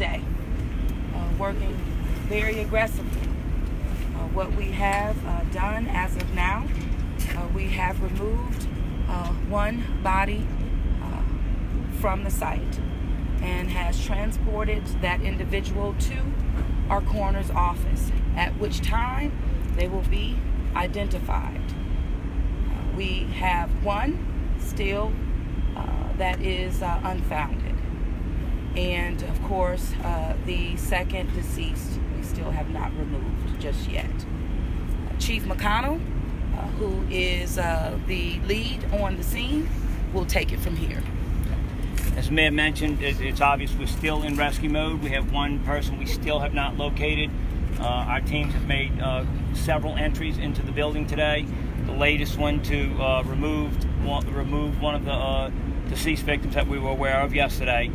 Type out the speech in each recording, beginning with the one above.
day, working very aggressively. What we have done as of now, we have removed one body from the site and has transported that individual to our coroner's office, at which time they will be identified. We have one still that is unfounded, and of course the second deceased we still have not removed just yet. Chief McConnell, who is the lead on the scene, will take it from here. As Mayor mentioned, it's obvious we're still in rescue mode. We have one person we still have not located. Our teams have made several entries into the building today. The latest one to remove one of the deceased victims that we were aware of yesterday.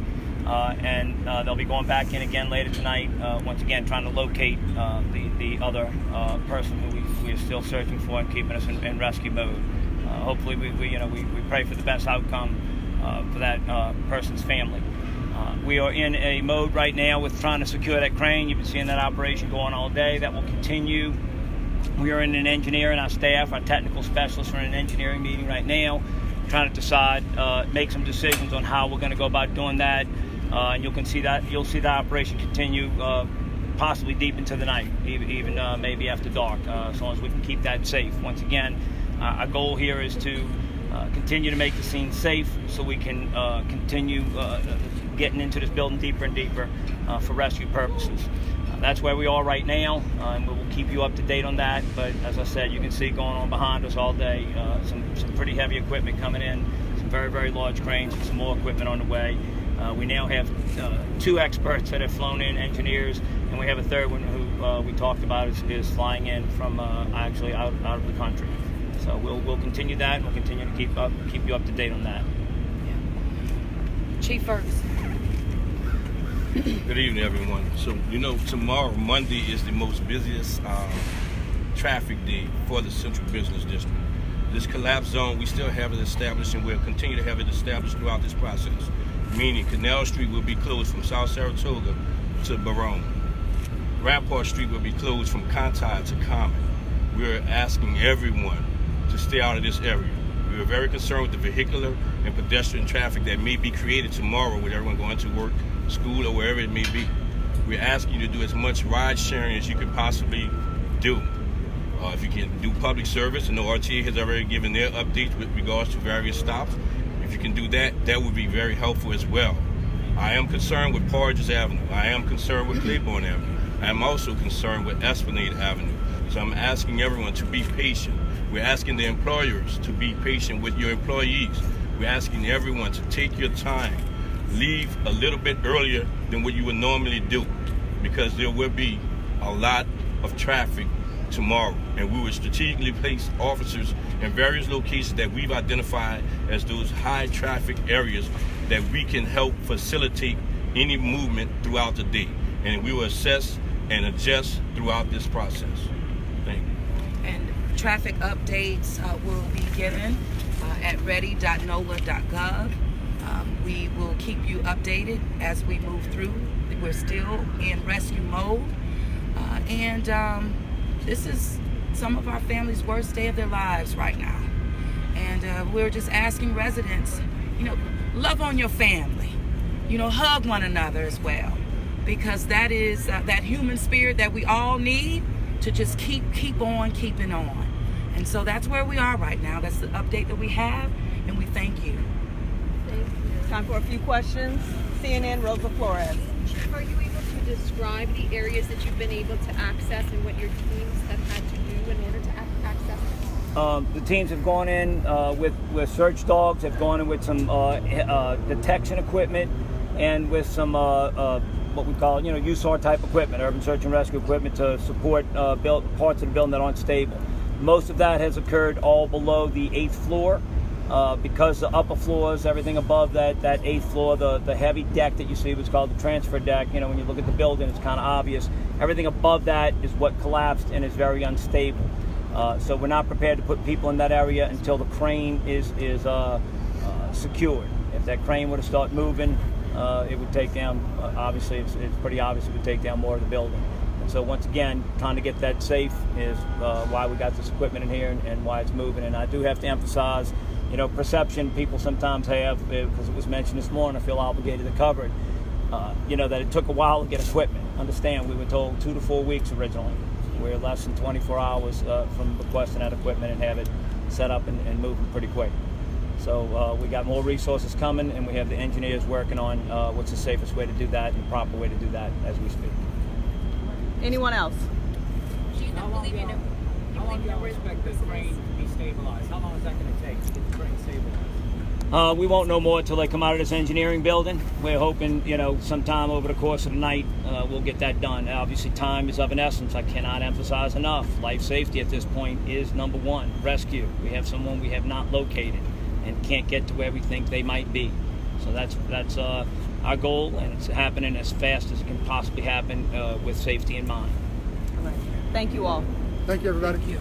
And they'll be going back in again later tonight, once again trying to locate the other person who we are still searching for and keeping us in rescue mode. Hopefully we pray for the best outcome for that person's family. We are in a mode right now with trying to secure that crane. You've been seeing that operation going all day. That will continue. We are in an engineering, our staff, our technical specialists are in an engineering meeting right now, trying to decide, make some decisions on how we're going to go about doing that. And you'll see that operation continue possibly deep into the night, even maybe after dark, as long as we can keep that safe. Once again, our goal here is to continue to make the scene safe so we can continue getting into this building deeper and deeper for rescue purposes. That's where we are right now, and we will keep you up to date on that. But as I said, you can see going on behind us all day, some pretty heavy equipment coming in, some very, very large cranes, and some more equipment on the way. We now have 2 experts that have flown in, engineers, and we have a third one who we talked about is flying in from actually out of the country. So we'll continue that, and we'll continue to keep you up to date on that. Yeah. Chief Ferguson. Good evening, everyone. So, tomorrow, Monday, is the most busiest traffic day for the Central Business District. This collapse zone, we still have it established, and we'll continue to have it established throughout this process, meaning Canal Street will be closed from South Saratoga to Barone. Rampart Street will be closed from Conti to Common. We're asking everyone to stay out of this area. We are very concerned with the vehicular and pedestrian traffic that may be created tomorrow with everyone going to work, school, or wherever it may be. We're asking you to do as much ride sharing as you can possibly do. If you can do public service, and the RTA has already given their updates with regards to various stops. If you can do that, that would be very helpful as well. I am concerned with Porges Avenue. I am concerned with Claiborne Avenue. I am also concerned with Esplanade Avenue. So I'm asking everyone to be patient. We're asking the employers to be patient with your employees. We're asking everyone to take your time. Leave a little bit earlier than what you would normally do, because there will be a lot of traffic tomorrow, and we will strategically place officers in various locations that we've identified as those high traffic areas that we can help facilitate any movement throughout the day, and we will assess and adjust throughout this process. Thank you. And traffic updates will be given at ready.nola.gov. We will keep you updated as we move through. We're still in rescue mode, and this is some of our families' worst day of their lives right now. And we're just asking residents, love on your family, hug one another as well, because that is that human spirit that we all need to just keep on keeping on. And so that's where we are right now. That's the update that we have, and we thank you. Time for a few questions. CNN, Rosa Flores. Are you able to describe the areas that you've been able to access and what your teams have had to do in order to access? The teams have gone in with search dogs, have gone in with some detection equipment, and with some what we call USAR type equipment, urban search and rescue equipment, to support parts of the building that aren't stable. Most of that has occurred all below the 8th floor. Because the upper floors, everything above that 8th floor, the heavy deck that you see was called the transfer deck. When you look at the building, it's kind of obvious. Everything above that is what collapsed and is very unstable. So we're not prepared to put people in that area until the crane is secured. If that crane were to start moving, it would take down, obviously it's pretty obvious it would take down more of the building. And so once again, trying to get that safe is why we got this equipment in here and why it's moving. And I do have to emphasize, perception people sometimes have, because it was mentioned this morning, I feel obligated to cover it, that it took a while to get equipment. Understand, we were told 2 to 4 weeks originally. We're less than 24 hours from requesting that equipment and have it set up and moving pretty quick. So we got more resources coming, and we have the engineers working on what's the safest way to do that and the proper way to do that as we speak. Anyone else? Do you not believe you know? How long do y'all expect the crane to be stabilized? How long is that going to take to get the crane stabilized? We won't know more until they come out of this engineering building. We're hoping, sometime over the course of the night, we'll get that done. Obviously, time is of an essence. I cannot emphasize enough. Life safety at this point is number one. Rescue. We have someone we have not located and can't get to where we think they might be. So that's our goal, and it's happening as fast as it can possibly happen with safety in mind. All right. Thank you all. Thank you, everybody. Thank you.